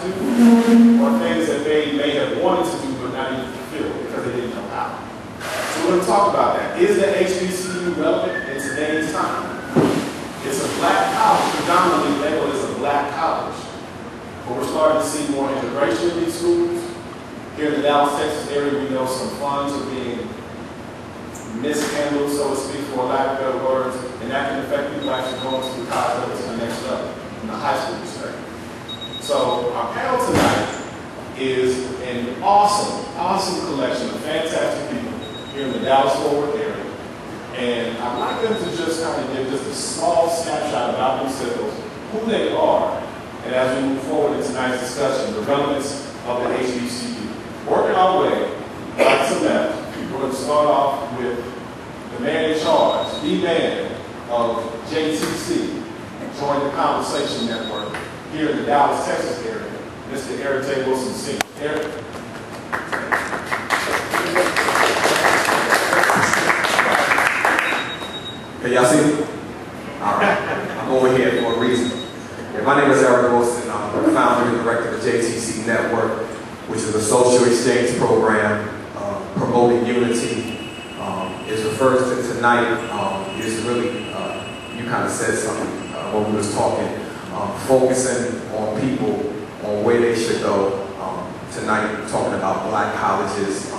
to do, or things that they may have wanted to do but not even fulfill because they didn't know how. So we're going to talk about that. Is the HBCU relevant in today's time? It's a black college, predominantly labeled as a black college. But we're starting to see more integration in these schools. Here in the Dallas, Texas area, we know some funds are being mishandled, so to speak, for lack of better words, and that can affect people actually going to the college level to the next level, in the high school perspective. So our panel tonight is an awesome collection of fantastic people here in the Dallas-Fort Worth area. And I'd like them to just kind of give just a small snapshot about themselves, who they are, and as we move forward in tonight's discussion, the relevance of the HBCU. Working our way right to left, we're going to start off with the man in charge, the man of JTC, Join the Conversation Network, here in the Dallas, Texas area, Mr. Eric T. Wilson Sr. Eric. Can y'all see me? All right. I'm over here for a reason. Yeah, my name is Eric Wilson. I'm the founder and director of the JTC Network, which is a social exchange program promoting unity. It's referred to tonight. It's really, you kind of said something when we was talking, focusing on people, on where they should go. Tonight, talking about black colleges.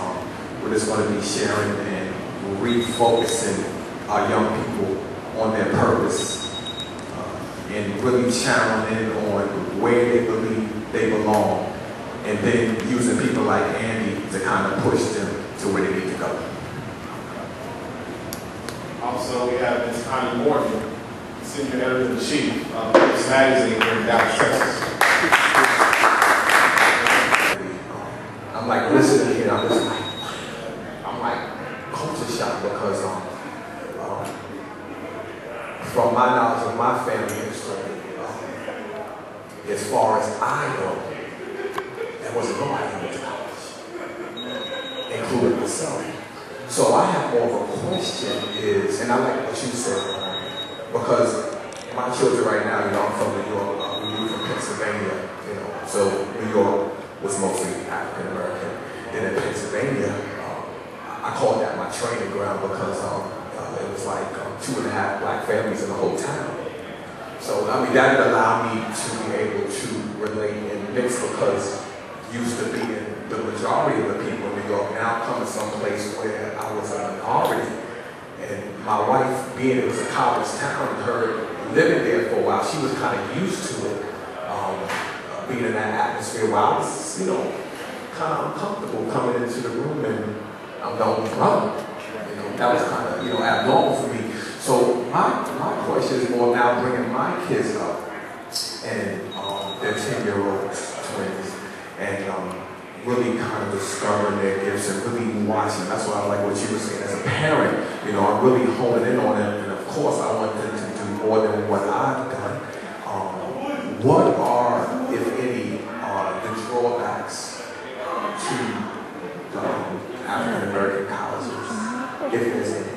We're just going to be sharing and refocusing our young people on their purpose and really channeling on where they believe they belong, and then using people like Andy to kind of push them to where they need to go. Also, we have Ms. Connie Morgan, Senior Editor-in-Chief of this magazine here in Dallas, Texas. I'm like listening here, I'm just like, I'm like culture shock because from my knowledge of my family history, as far as I know, there wasn't nobody who went to college, including myself. So I have more of a question is, and I like what you said, because my children right now, you know, I'm from New York, we moved from Pennsylvania, you know, so New York was mostly African American. Then in Pennsylvania, I called that my training ground because it was like 2.5 black families in the whole town. So, I mean, that allowed me to be able to relate and mix because used to being the majority of the people in New York, now coming someplace where I was a minority. And my wife, being it was a college town, her living there for a while, she was kind of used to it, being in that atmosphere where I was, you know, kind of uncomfortable coming into the room and I'm the only brother. You know, that was kind of, you know, abnormal for me. So my question is more now bringing my kids up, and they're 10-year-olds, twins, and really kind of discovering their gifts and really watching. That's why I like what you were saying. As a parent, you know, I'm really honing in on it, and of course I want them to do more than what I've done. What are, if any, the drawbacks to African American colleges, if there's any?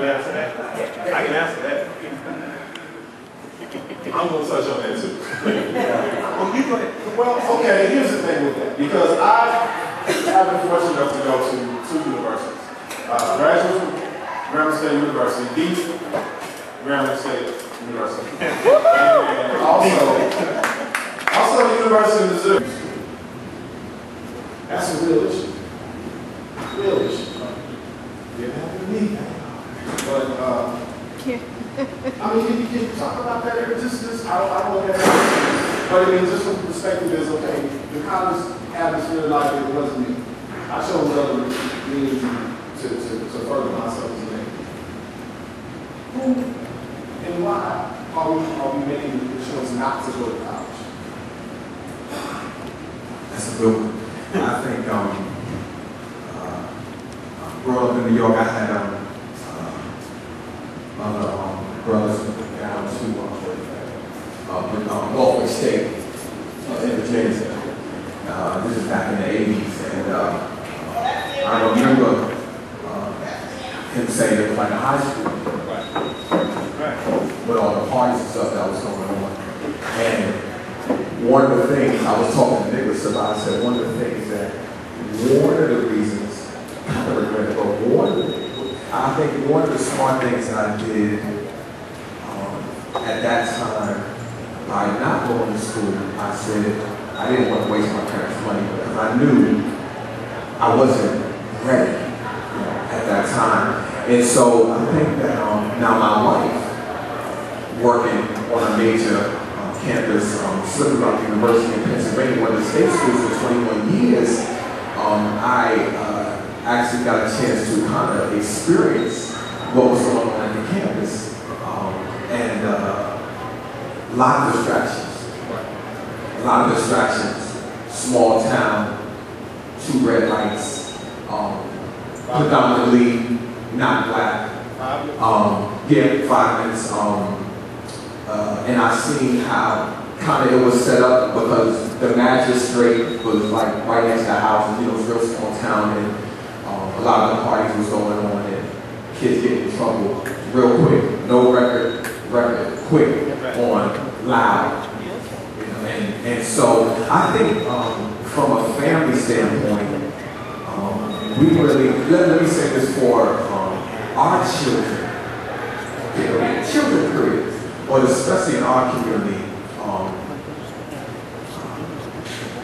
I can answer that. I'm going to touch on that too. Well, okay, here's the thing with that. Because I've been fortunate enough to go to 2 universities. Graduate from Grambling State University, Beach, Grambling State University. And also the University of Missouri. That's a real issue. Real issue. Didn't happen to me. But, I mean, you can talk about that. Just I don't look at that. But I mean, just from the perspective is, okay, the college atmosphere like it wasn't me. I chose other means to further myself as a man. Who and why are we making the choice not to go to college? That's a good one. I think growing up in New York, I had other brothers down to Norfolk State in Virginia. This is back in the 80s, and I remember him saying it was like a high school with all the parties and stuff that was going on. And one of the things I was talking to Nicholas about, I said one of the things that, one of the reasons, I kind of regret it, but I think one of the smart things that I did at that time, by not going to school, I said I didn't want to waste my parents' money because I knew I wasn't ready at that time. And so I think that now my wife, working on a major campus, Slippery Rock University in Pennsylvania, one of the state schools for 21 years, I actually got a chance to kind of experience what was going on at the campus. And a lot of distractions, small town, 2 red lights, predominantly not black, 5 minutes, and I seen how kind of it was set up because the magistrate was like right next to the house, and it was a real small town, and a lot of the parties was going on, and kids getting in trouble real quick, no record, quick, on loud. And so I think from a family standpoint, we really, let me say this for our children, period, but especially in our community,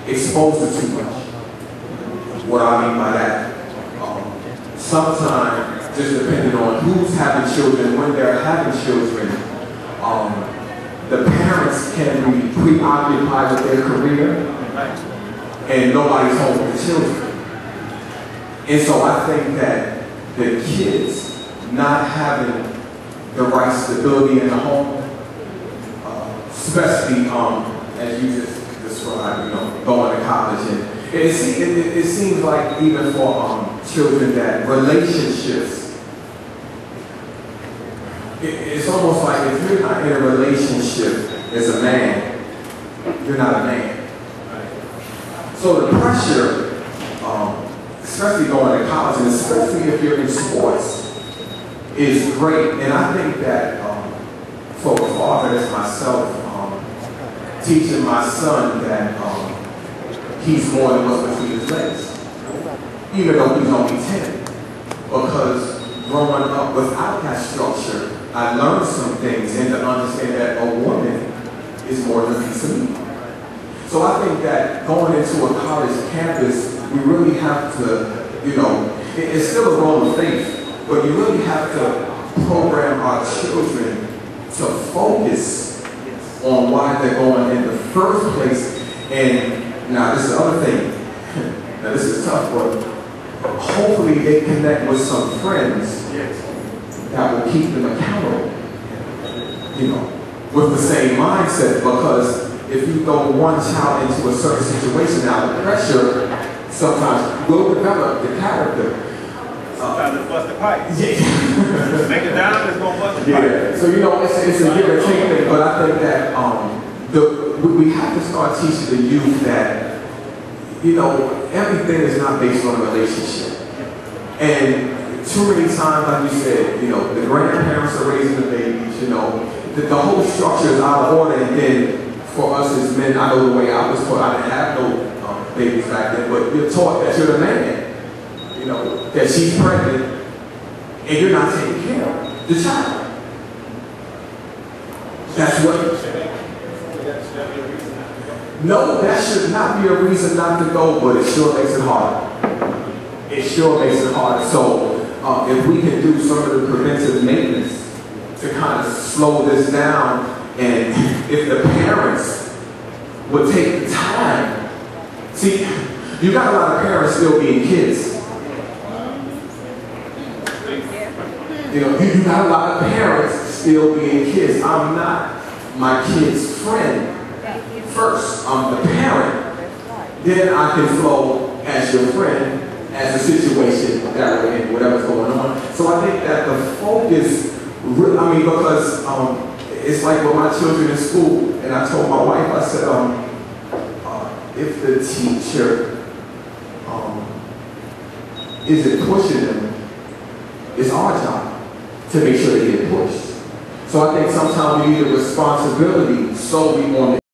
exposed to too much. What I mean by that, sometimes, just depending on who's having children, when they're having children, the parents can be preoccupied with their career and nobody's home with the children. And so I think that the kids not having the right stability in the home, especially as you just described, going to college, and it seems like even for children that relationships, it's almost like if you're not in a relationship as a man, you're not a man. So the pressure, especially going to college, and especially if you're in sports, is great. And I think that for a father as myself, teaching my son that he's more than what's between his legs, even though he's only 10, because growing up without that structure, I learned some things, and to understand that a woman is more than a piece of meat. So I think that going into a college campus, we really have to, it's still a role of faith, but you really have to program our children to focus on why they're going in the first place. And now this is the other thing, now this is tough, but hopefully they connect with some friends that will keep them accountable, with the same mindset, because if you throw one child into a certain situation, now the pressure sometimes will develop the character. Sometimes it's bust the pipe. Yeah. Make it down, it's going to bust the pipe. So it's a give and take thing, but I think that we have to start teaching the youth that, everything is not based on a relationship. And too many times, like you said, the grandparents are raising the babies, the whole structure is out of order, and then for us as men, I know the way I was taught, I didn't have no babies back then, but you're taught that you're the man, that she's pregnant, and you're not taking care of the child. That's what. No, that should not be a reason not to go, but it sure makes it hard. It sure makes it hard. So if we can do some of the preventive maintenance to kind of slow this down, and if the parents would take the time, see, you got a lot of parents still being kids. You got a lot of parents still being kids. I'm not my kid's friend first. I'm the parent. Then I can flow as your friend, as a situation that we're in, whatever's going on. So I think that the focus, because it's like with my children in school, and I told my wife, I said, if the teacher isn't pushing them, it's our job to make sure they get pushed. So I think sometimes we need a responsibility solely on the